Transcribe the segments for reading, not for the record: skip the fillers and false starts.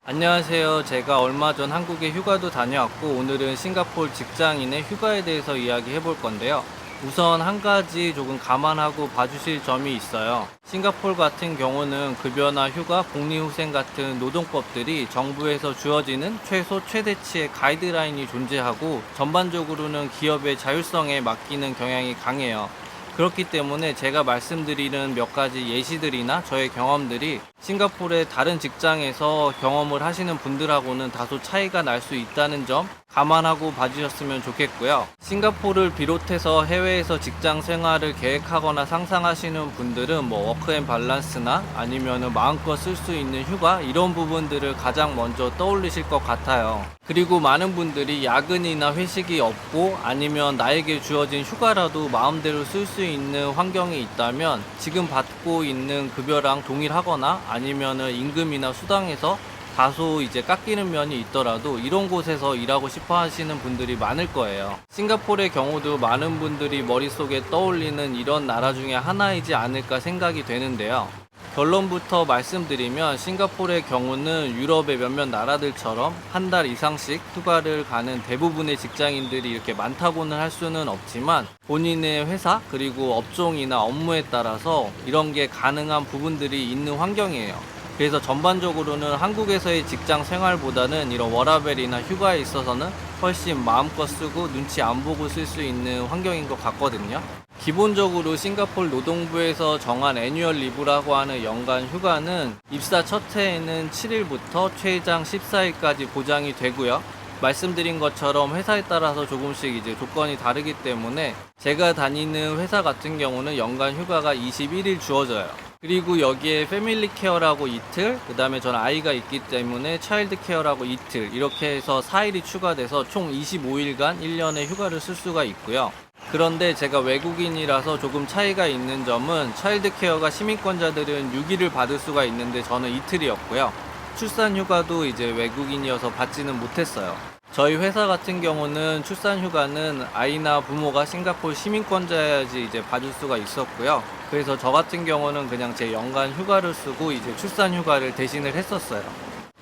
안녕하세요. 제가 얼마 전 한국에 휴가도 다녀왔고 오늘은 싱가포르 직장인의 휴가에 대해서 이야기해 볼 건데요. 우선 한 가지 조금 감안하고 봐주실 점이 있어요. 싱가포르 같은 경우는 급여나 휴가, 복리후생 같은 노동법들이 정부에서 주어지는 최소 최대치의 가이드라인이 존재하고 전반적으로는 기업의 자율성에 맡기는 경향이 강해요. 그렇기 때문에 제가 말씀드리는 몇 가지 예시들이나 저의 경험들이 싱가포르의 다른 직장에서 경험을 하시는 분들하고는 다소 차이가 날 수 있다는 점 감안하고 봐주셨으면 좋겠고요. 싱가포르를 비롯해서 해외에서 직장 생활을 계획하거나 상상하시는 분들은 워크앤 밸런스나 아니면 마음껏 쓸 수 있는 휴가 이런 부분들을 가장 먼저 떠올리실 것 같아요. 그리고 많은 분들이 야근이나 회식이 없고 아니면 나에게 주어진 휴가라도 마음대로 쓸 수 있는 환경이 있다면 지금 받고 있는 급여랑 동일하거나 아니면은 임금이나 수당에서 다소 이제 깎이는 면이 있더라도 이런 곳에서 일하고 싶어 하시는 분들이 많을 거예요. 싱가포르의 경우도 많은 분들이 머릿속에 떠올리는 이런 나라 중에 하나이지 않을까 생각이 되는데요. 결론부터 말씀드리면 싱가포르의 경우는 유럽의 몇몇 나라들처럼 한 달 이상씩 휴가를 가는 대부분의 직장인들이 이렇게 많다고는 할 수는 없지만 본인의 회사 그리고 업종이나 업무에 따라서 이런 게 가능한 부분들이 있는 환경이에요. 그래서 전반적으로는 한국에서의 직장 생활보다는 이런 워라밸이나 휴가에 있어서는 훨씬 마음껏 쓰고 눈치 안 보고 쓸 수 있는 환경인 것 같거든요. 기본적으로 싱가포르 노동부에서 정한 애뉴얼 리브라고 하는 연간 휴가는 입사 첫 해에는 7일부터 최장 14일까지 보장이 되고요. 말씀드린 것처럼 회사에 따라서 조금씩 이제 조건이 다르기 때문에 제가 다니는 회사 같은 경우는 연간 휴가가 21일 주어져요. 그리고 여기에 패밀리 케어라고 이틀, 그 다음에 저는 아이가 있기 때문에 차일드 케어라고 이틀, 이렇게 해서 4일이 추가돼서 총 25일간 1년의 휴가를 쓸 수가 있고요. 그런데 제가 외국인이라서 조금 차이가 있는 점은 차일드 케어가 시민권자들은 6일을 받을 수가 있는데 저는 이틀이었고요. 출산 휴가도 이제 외국인이어서 받지는 못했어요. 저희 회사 같은 경우는 출산 휴가는 아이나 부모가 싱가포르 시민권자여야지 이제 받을 수가 있었고요. 그래서 저 같은 경우는 그냥 제 연간 휴가를 쓰고 이제 출산 휴가를 대신을 했었어요.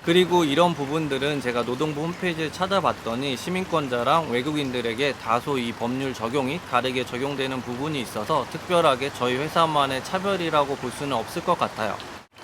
그리고 이런 부분들은 제가 노동부 홈페이지에 찾아봤더니 시민권자랑 외국인들에게 다소 이 법률 적용이 다르게 적용되는 부분이 있어서 특별하게 저희 회사만의 차별이라고 볼 수는 없을 것 같아요.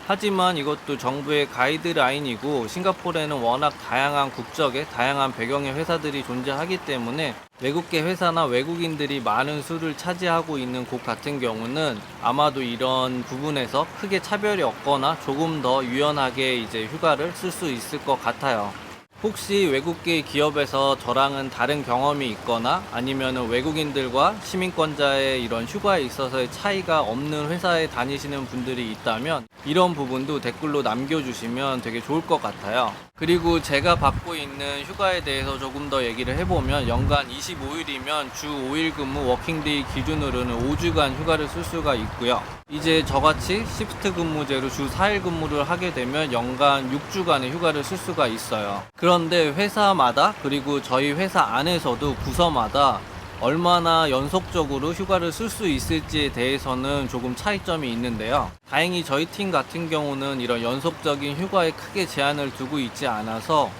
하지만 이것도 정부의 가이드라인이고 싱가포르에는 워낙 다양한 국적의 다양한 배경의 회사들이 존재하기 때문에 외국계 회사나 외국인들이 많은 수를 차지하고 있는 곳 같은 경우는 아마도 이런 부분에서 크게 차별이 없거나 조금 더 유연하게 이제 휴가를 쓸 수 있을 것 같아요. 혹시 외국계 기업에서 저랑은 다른 경험이 있거나 아니면 외국인들과 시민권자의 이런 휴가에 있어서의 차이가 없는 회사에 다니시는 분들이 있다면 이런 부분도 댓글로 남겨주시면 되게 좋을 것 같아요. 그리고 제가 받고 있는 휴가에 대해서 조금 더 얘기를 해보면 연간 25일이면 주 5일 근무 워킹데이 기준으로는 5주간 휴가를 쓸 수가 있고요. 이제 저같이 시프트 근무제로 주 4일 근무를 하게 되면 연간 6주간의 휴가를 쓸 수가 있어요. 그런데 회사마다 그리고 저희 회사 안에서도 부서마다 얼마나 연속적으로 휴가를 쓸 수 있을지에 대해서는 조금 차이점이 있는데요. 다행히 저희 팀 같은 경우는 이런 연속적인 휴가에 크게 제한을 두고 있지 않아서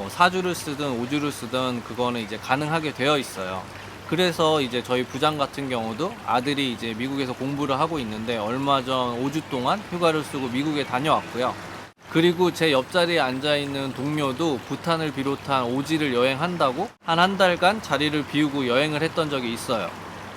4주를 쓰든 5주를 쓰든 그거는 이제 가능하게 되어 있어요. 그래서 이제 저희 부장 같은 경우도 아들이 이제 미국에서 공부를 하고 있는데 얼마 전 5주 동안 휴가를 쓰고 미국에 다녀왔고요. 그리고 제 옆자리에 앉아있는 동료도 부탄을 비롯한 오지를 여행한다고 한 달간 자리를 비우고 여행을 했던 적이 있어요.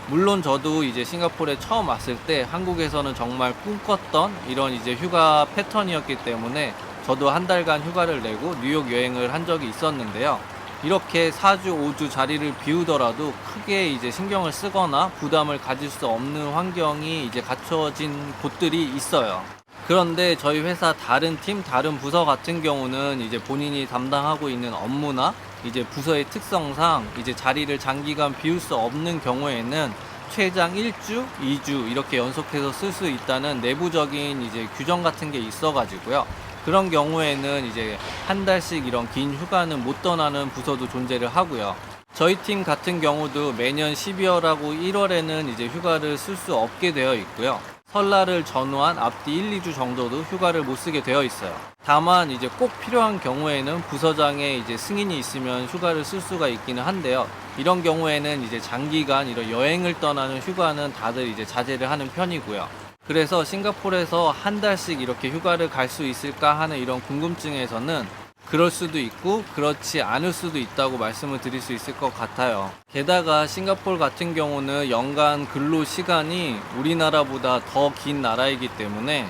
물론 저도 이제 싱가포르에 처음 왔을 때 한국에서는 정말 꿈꿨던 이런 이제 휴가 패턴이었기 때문에 저도 한 달간 휴가를 내고 뉴욕 여행을 한 적이 있었는데요. 이렇게 4주, 5주 자리를 비우더라도 크게 이제 신경을 쓰거나 부담을 가질 수 없는 환경이 이제 갖춰진 곳들이 있어요. 그런데 저희 회사 다른 팀, 다른 부서 같은 경우는 이제 본인이 담당하고 있는 업무나 이제 부서의 특성상 이제 자리를 장기간 비울 수 없는 경우에는 최장 1주, 2주 이렇게 연속해서 쓸 수 있다는 내부적인 이제 규정 같은 게 있어가지고요. 그런 경우에는 이제 한 달씩 이런 긴 휴가는 못 떠나는 부서도 존재를 하고요. 저희 팀 같은 경우도 매년 12월하고 1월에는 이제 휴가를 쓸 수 없게 되어 있고요. 설날을 전후한 앞뒤 1, 2주 정도도 휴가를 못 쓰게 되어 있어요. 다만 이제 꼭 필요한 경우에는 부서장의 이제 승인이 있으면 휴가를 쓸 수가 있기는 한데요. 이런 경우에는 이제 장기간 이런 여행을 떠나는 휴가는 다들 이제 자제를 하는 편이고요. 그래서 싱가포르에서 한 달씩 이렇게 휴가를 갈 수 있을까 하는 이런 궁금증에서는 그럴 수도 있고 그렇지 않을 수도 있다고 말씀을 드릴 수 있을 것 같아요. 게다가 싱가포르 같은 경우는 연간 근로 시간이 우리나라보다 더 긴 나라이기 때문에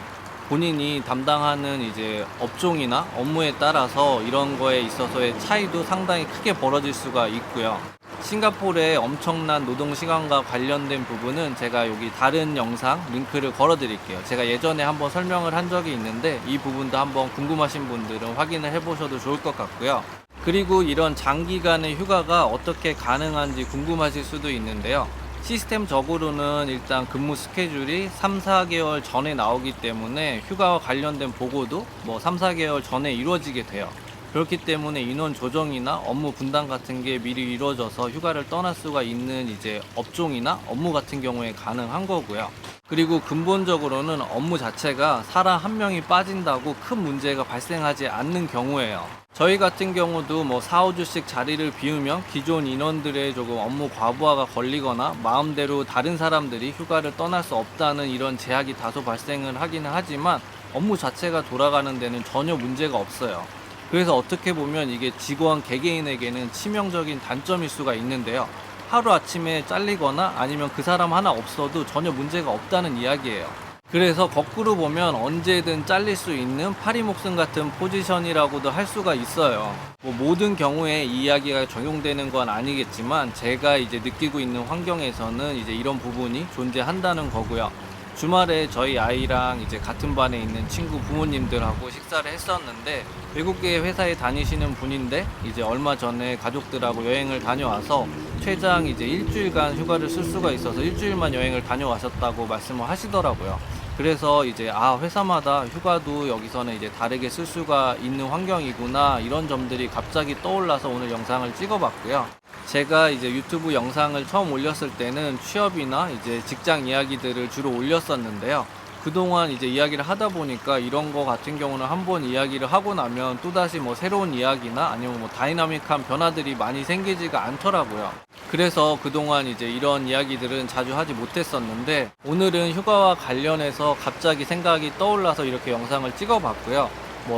본인이 담당하는 이제 업종이나 업무에 따라서 이런 거에 있어서의 차이도 상당히 크게 벌어질 수가 있고요. 싱가포르의 엄청난 노동시간과 관련된 부분은 제가 여기 다른 영상 링크를 걸어 드릴게요. 제가 예전에 한번 설명을 한 적이 있는데 이 부분도 한번 궁금하신 분들은 확인을 해 보셔도 좋을 것 같고요. 그리고 이런 장기간의 휴가가 어떻게 가능한지 궁금하실 수도 있는데요. 시스템적으로는 일단 근무 스케줄이 3, 4개월 전에 나오기 때문에 휴가와 관련된 보고도 3, 4개월 전에 이루어지게 돼요. 그렇기 때문에 인원 조정이나 업무 분담 같은 게 미리 이루어져서 휴가를 떠날 수가 있는 이제 업종이나 업무 같은 경우에 가능한 거고요. 그리고 근본적으로는 업무 자체가 사람 한 명이 빠진다고 큰 문제가 발생하지 않는 경우에요. 저희 같은 경우도 4, 5주씩 자리를 비우면 기존 인원들의 조금 업무 과부하가 걸리거나 마음대로 다른 사람들이 휴가를 떠날 수 없다는 이런 제약이 다소 발생을 하기는 하지만 업무 자체가 돌아가는 데는 전혀 문제가 없어요. 그래서 어떻게 보면 이게 직원 개개인에게는 치명적인 단점일 수가 있는데요. 하루아침에 잘리거나 아니면 그 사람 하나 없어도 전혀 문제가 없다는 이야기예요. 그래서 거꾸로 보면 언제든 잘릴 수 있는 파리목숨 같은 포지션이라고도 할 수가 있어요. 모든 경우에 이 이야기가 적용되는 건 아니겠지만 제가 이제 느끼고 있는 환경에서는 이제 이런 부분이 존재한다는 거고요. 주말에 저희 아이랑 이제 같은 반에 있는 친구 부모님들하고 식사를 했었는데 외국계 회사에 다니시는 분인데 이제 얼마 전에 가족들하고 여행을 다녀와서 최장 이제 일주일간 휴가를 쓸 수가 있어서 일주일만 여행을 다녀와셨다고 말씀을 하시더라고요. 그래서 이제 회사마다 휴가도 여기서는 이제 다르게 쓸 수가 있는 환경이구나 이런 점들이 갑자기 떠올라서 오늘 영상을 찍어봤고요. 제가 이제 유튜브 영상을 처음 올렸을 때는 취업이나 이제 직장 이야기들을 주로 올렸었는데요. 그동안 이제 이야기를 하다 보니까 이런 거 같은 경우는 한번 이야기를 하고 나면 또다시 새로운 이야기나 아니면 다이나믹한 변화들이 많이 생기지가 않더라고요. 그래서 그동안 이제 이런 이야기들은 자주 하지 못했었는데 오늘은 휴가와 관련해서 갑자기 생각이 떠올라서 이렇게 영상을 찍어봤고요.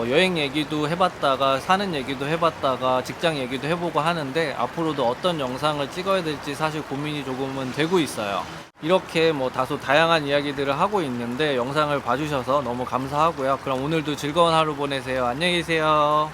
여행 얘기도 해봤다가 사는 얘기도 해봤다가 직장 얘기도 해보고 하는데 앞으로도 어떤 영상을 찍어야 될지 사실 고민이 조금은 되고 있어요. 이렇게 다소 다양한 이야기들을 하고 있는데 영상을 봐주셔서 너무 감사하고요. 그럼 오늘도 즐거운 하루 보내세요. 안녕히 계세요.